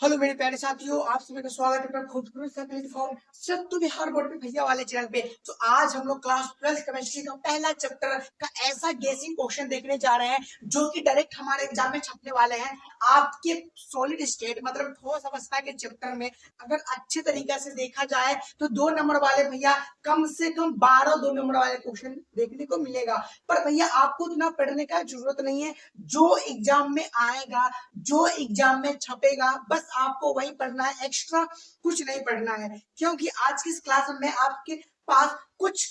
Hello मेरे प्यारे साथियों, आप सभी का स्वागत है अपना खूबसूरत सा प्लेटफॉर्म सत्तू बिहार बोर्ड पे भैया वाले चैनल पे। तो आज हम लोग क्लास 12 केमिस्ट्री का पहला चैप्टर का ऐसा गेसिंग क्वेश्चन देखने जा रहे हैं जो कि डायरेक्ट हमारे एग्जाम में छपने वाले हैं। आपके सॉलिड स्टेट मतलब ठोस अवस्था के चैप्टर में अगर अच्छे तरीके से देखा जाए तो 2 नंबर वाले भैया कम से कम 12 2 नंबर वाले क्वेश्चन देखने को मिलेगा। पर भैया आपको इतना पढ़ने का जरूरत नहीं है, जो एग्जाम में आएगा जो एग्जाम में छपेगा बस आपको वही पढ़ना है, एक्स्ट्रा कुछ नहीं पढ़ना है। क्योंकि आज की इस क्लास में आपके पास कुछ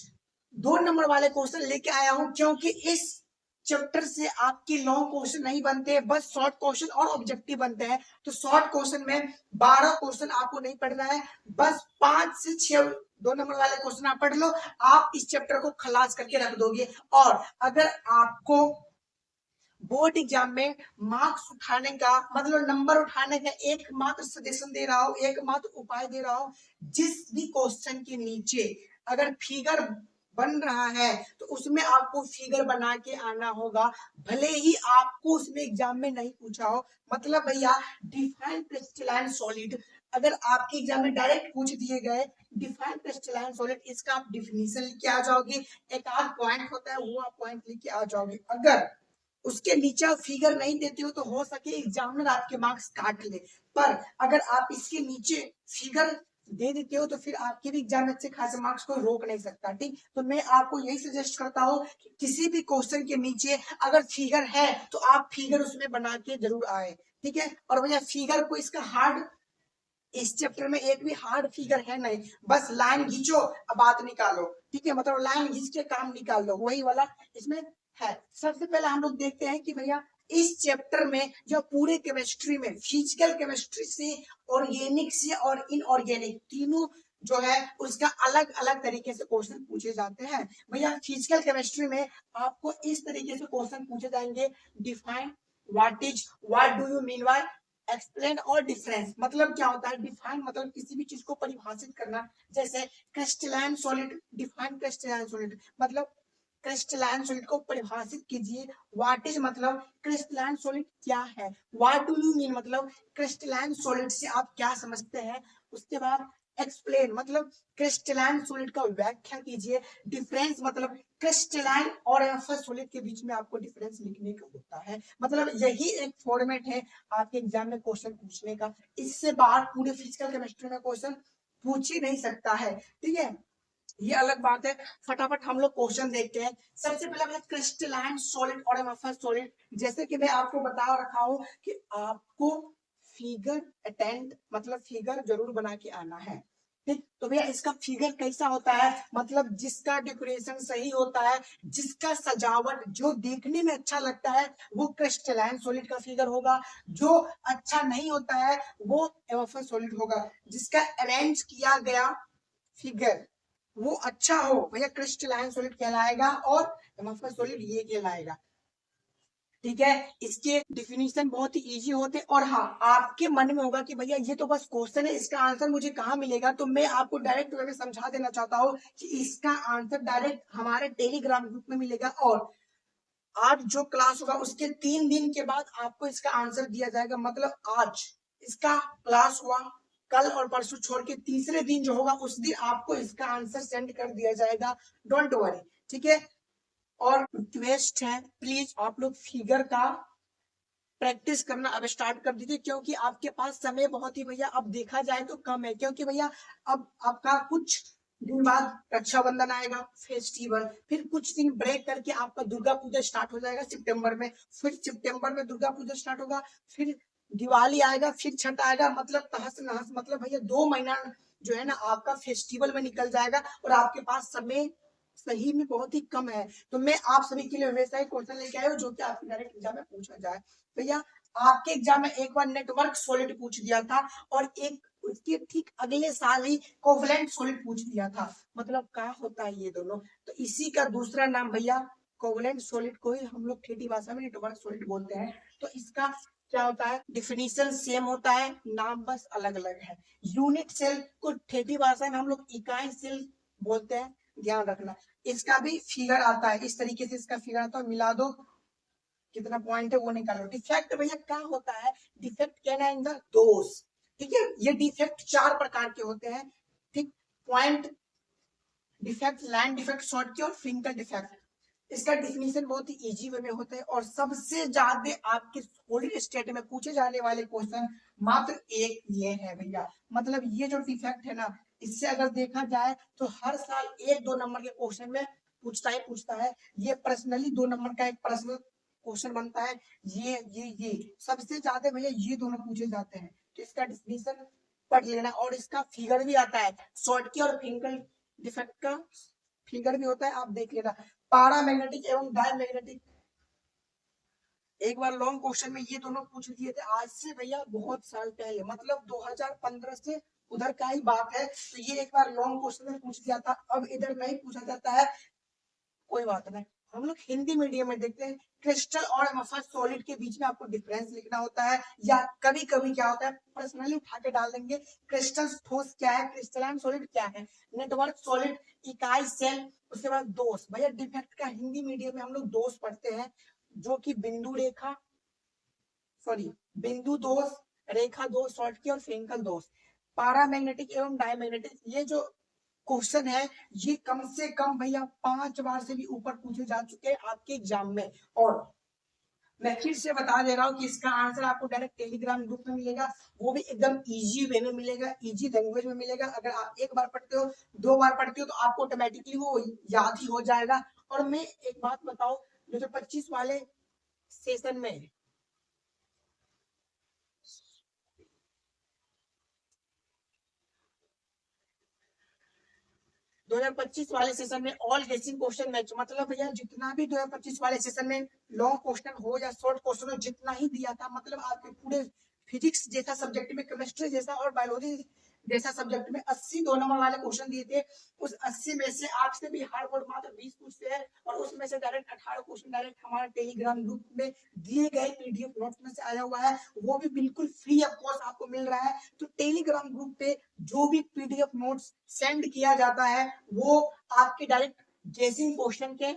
2 नंबर वाले क्वेश्चन लेके आया हूं, क्योंकि इस चैप्टर से आपके लॉन्ग क्वेश्चन नहीं बनते, बस शॉर्ट क्वेश्चन और ऑब्जेक्टिव बनते हैं। तो शॉर्ट क्वेश्चन में 12 क्वेश्चन आपको नहीं पढ़ना है, बस 5 से 6 2 नंबर वाले क्वेश्चन आप पढ़ लो, आप इस चैप्टर को खलास करके रख दोगे। और अगर आपको बोर्ड एग्जाम में मार्क्स उठाने का मतलब नंबर उठाने का एकमात्र सजेशन दे रहा हूं, एकमात्र उपाय दे रहा हूं, जिस भी क्वेश्चन के नीचे अगर फिगर बन रहा है तो उसमें आपको फिगर बना के आना होगा, भले ही आपको उसमें एग्जाम में नहीं पूछा हो। मतलब भैया डिफाइन क्रिस्टलाइन सॉलिड अगर आपके एग्जाम में डायरेक्ट पूछ दिए गए डिफाइन क्रिस्टलाइन सॉलिड, इसका आप डिफिनीशन लेके आ जाओगे, एक आध पॉइंट होता है वो आप पॉइंट लेके आ जाओगे। अगर उसके नीचे आप फिगर नहीं देते हो तो हो सके एग्जामिनर आपके मार्क्स काट ले, पर अगर आप इसके नीचे फिगर दे देते हो तो फिर आपके भी एग्जाम में अच्छे खासे मार्क्स को रोक नहीं सकता। ठीक, तो मैं आपको यही सजेस्ट करता हूँ कि किसी भी क्वेश्चन के नीचे अगर फिगर है तो आप फिगर उसमें बना के जरूर आए। ठीक है, और भैया फिगर को इसका हार्ड, इस चैप्टर में एक भी हार्ड फिगर है नहीं, बस लाइन खींचो अब बात निकालो। ठीक है, मतलब लाइन खींच के काम निकाल लो, वही वाला इसमें है। सबसे पहले हम लोग देखते हैं कि भैया इस चैप्टर में जो पूरे केमिस्ट्री में फिजिकल केमिस्ट्री से ऑर्गेनिक से और इनऑर्गेनिक तीनों जो है उसका अलग अलग तरीके से क्वेश्चन पूछे जाते हैं। भैया फिजिकल केमिस्ट्री में आपको इस तरीके से क्वेश्चन पूछे जाएंगे, define what do you mean by, explain और डिफरेंस। मतलब क्या होता है डिफाइन, मतलब किसी भी चीज को परिभाषित करना, जैसे crystalline solid, define crystalline solid मतलब क्रिस्टलाइन सॉलिड को परिभाषित कीजिए। व्हाट इज मतलब क्रिस्टलाइन सॉलिड क्या है, व्हाट डू यू मीन मतलब क्रिस्टलाइन सॉलिड से आप क्या समझते हैं। उसके बाद एक्सप्लेन मतलब क्रिस्टलाइन सॉलिड का व्याख्या कीजिए। डिफरेंस मतलब क्रिस्टलाइन और एमफस सॉलिड के बीच में आपको डिफरेंस लिखने का होता है। मतलब यही एक फॉर्मेट है आपके एग्जाम में क्वेश्चन पूछने का, इससे बाहर पूरे फिजिकल केमिस्ट्री में क्वेश्चन पूछ ही नहीं सकता है। ठीक है, ये अलग बात है। फटाफट हम लोग क्वेश्चन देखते हैं। सबसे पहले क्रिस्टलाइन सॉलिड और एमरफस सॉलिड, जैसे कि मैं आपको बता रखा हूं कि आपको फिगर अटेंड मतलब फिगर जरूर बना के आना है। ठीक, तो भैया इसका फिगर कैसा होता है, मतलब जिसका डेकोरेशन सही होता है, जिसका सजावट जो देखने में अच्छा लगता है वो क्रिस्टलाइन सॉलिड का फिगर होगा, जो अच्छा नहीं होता है वो एमरफस सॉलिड होगा। जिसका अरेंज किया गया फिगर वो अच्छा हो भैया क्रिस्टलाइन सॉलिड कहलाएगा और एमरफस सॉलिड ये कहलाएगा। ठीक है, इसके डिफिनीशन बहुत ही इजी होते हैं। और हाँ, आपके मन में होगा कि भैया ये तो बस क्वेश्चन है, इसका आंसर मुझे कहाँ मिलेगा, तो मैं आपको डायरेक्ट वे में समझा देना चाहता हूँ कि इसका आंसर डायरेक्ट हमारे टेलीग्राम ग्रुप में मिलेगा। और आज जो क्लास होगा उसके 3 दिन के बाद आपको इसका आंसर दिया जाएगा। मतलब आज इसका क्लास हुआ, कल और परसों छोड़ के तीसरे दिन जो होगा उस दिन आपको इसका आंसर सेंड कर दिया जाएगा, डोंट वरी। ठीक है, और रिक्वेस्ट है प्लीज आप लोग फिगर का प्रैक्टिस करना अब स्टार्ट कर दीजिए, क्योंकि आपके पास समय बहुत ही भैया अब देखा जाए तो कम है। क्योंकि भैया अब आपका कुछ दिन बाद रक्षाबंधन आएगा, फेस्टिवल, फिर कुछ दिन ब्रेक करके आपका दुर्गा पूजा स्टार्ट हो जाएगा सितंबर में, फिर सितंबर में दुर्गा पूजा स्टार्ट होगा, फिर दिवाली आएगा, फिर छठ आएगा, मतलब तहस नहस, मतलब भैया 2 महीना जो है ना आपका फेस्टिवल में निकल जाएगा और आपके पास समय सही में बहुत ही कम है। तो मैं आप सभी के लिए वैसा ही क्वेश्चन लेके आया हूँ जो कि आपके डायरेक्ट एग्जाम में पूछा जाए। भैया आपके एग्जाम में एक बार नेटवर्क सॉलिड पूछ दिया था और एक उसके ठीक अगले साल ही कोवलेंट सॉलिड पूछ दिया था। मतलब क्या होता है ये दोनों, तो इसी का दूसरा नाम भैया कोवलेंट सॉलिड को ही हम लोग ठेठी भाषा में नेटवर्क सॉलिड बोलते हैं। तो इसका क्या होता है, डिफिनीशन सेम होता है, नाम बस अलग अलग है। यूनिट सेल को ठेठी भाषा में हम लोग इकाई सेल बोलते हैं, ध्यान रखना। इसका भी फिगर आता है, इस तरीके से इसका फिगर आता है, मिला दो कितना पॉइंट है वो निकालो। डिफेक्ट भैया क्या होता है, डिफेक्ट कहना इन द दोष, ठीक है, ये डिफेक्ट 4 प्रकार के होते हैं, ठीक, point defect, line defect, short की और फिंगर डिफेक्ट। इसका डिफिनीशन बहुत ही इजी वे में होता है और सबसे ज्यादा आपके सॉलिड स्टेट में पूछे जाने वाले क्वेश्चन मात्र एक ये है भैया। मतलब ये जो डिफेक्ट है ना, इससे अगर देखा जाए तो हर साल 1-2 नंबर के क्वेश्चन में पूछता है। ये पर्सनली 2 नंबर का एक पर्सनल क्वेश्चन बनता है। ये सबसे ज्यादा भैया ये दोनों पूछे जाते हैं, तो इसका डिफिनीशन पढ़ लेना। और इसका फिगर भी आता है, शॉर्ट की और फिंगर डिफेक्ट का फिगर भी होता है, आप देख लेना। पैरामैग्नेटिक एवं डायमैग्नेटिक, एक बार लॉन्ग क्वेश्चन में ये दोनों पूछ दिए थे आज से भैया बहुत साल पहले, मतलब 2015 से उधर का ही बात है। तो ये एक बार लॉन्ग क्वेश्चन में पूछ दिया था, अब इधर नहीं पूछा जाता है, कोई बात नहीं। हम लोग हिंदी मीडियम में देखते हैं। क्रिस्टल और एमोफस सॉलिड के बीच में आपको डिफरेंस लिखना होता है, या कभी कभी क्या होता है पर्सनली उठा के डाल देंगे। क्रिस्टल ठोस क्या है, क्रिस्टलाइन सॉलिड क्या है, नेटवर्क सॉलिड, इकाई सेल, उसके बाद दोष। भैया डिफेक्ट का हिंदी मीडियम में हम लोग दोष पढ़ते हैं, जो कि बिंदु रेखा, सॉरी बिंदु दोष, रेखा दोष, शॉर्ट की और फ्रिंकल दोष। पैरामैग्नेटिक एवं डायमैग्नेटिक, ये जो क्वेश्चन है ये कम से कम भैया 5 बार से भी ऊपर पूछे जा चुके हैं आपके एग्जाम में। और मैं फिर से बता दे रहा हूँ कि इसका आंसर आपको डायरेक्ट टेलीग्राम ग्रुप में मिलेगा, वो भी एकदम इजी वे में मिलेगा, इजी लैंग्वेज में मिलेगा। अगर आप एक बार पढ़ते हो, 2 बार पढ़ते हो, तो आपको ऑटोमेटिकली वो याद ही हो जाएगा। और मैं एक बात बताऊं, जो 25 वाले सेशन में 2025 वाले सेशन में ऑल गेसिंग क्वेश्चन मैच, मतलब भैया जितना भी 2025 वाले सेशन में लॉन्ग क्वेश्चन हो या शॉर्ट क्वेश्चन हो, जितना ही दिया था, मतलब आपके पूरे फिजिक्स जैसा सब्जेक्ट में, केमिस्ट्री जैसा और बायोलॉजी जैसा सब्जेक्ट में 80 2 नंबर वाले क्वेश्चन दिए थे। उस 80 में से आपसे भी हार्ड वर्ड मात्र 20 पूछते हैं, और उसमें से डायरेक्ट 18 क्वेश्चन डायरेक्ट हमारे टेलीग्राम ग्रुप में दिए गए पीडीएफ नोट्स में से आया हुआ है, वो भी बिल्कुल फ्री ऑफ कॉस्ट आपको मिल रहा है। तो टेलीग्राम ग्रुप पे जो भी पीडीएफ नोट्स सेंड किया जाता है, वो आपके डायरेक्ट गेसिंग क्वेश्चन के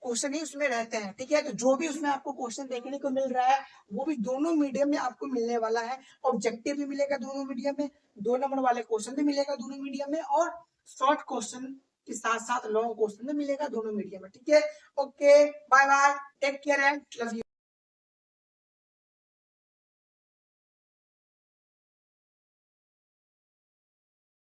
क्वेश्चन ही उसमें रहते हैं, ठीक है। तो जो भी उसमें आपको क्वेश्चन देखने को मिल रहा है, वो भी दोनों मीडियम में आपको मिलने वाला है। ऑब्जेक्टिव भी मिलेगा दोनों मीडियम में, 2 नंबर वाले क्वेश्चन भी मिलेगा दोनों मीडियम में, और शॉर्ट क्वेश्चन के साथ साथ लॉन्ग क्वेश्चन भी मिलेगा दोनों मीडियम में, ठीक है। Okay, bye bye, take care and love you.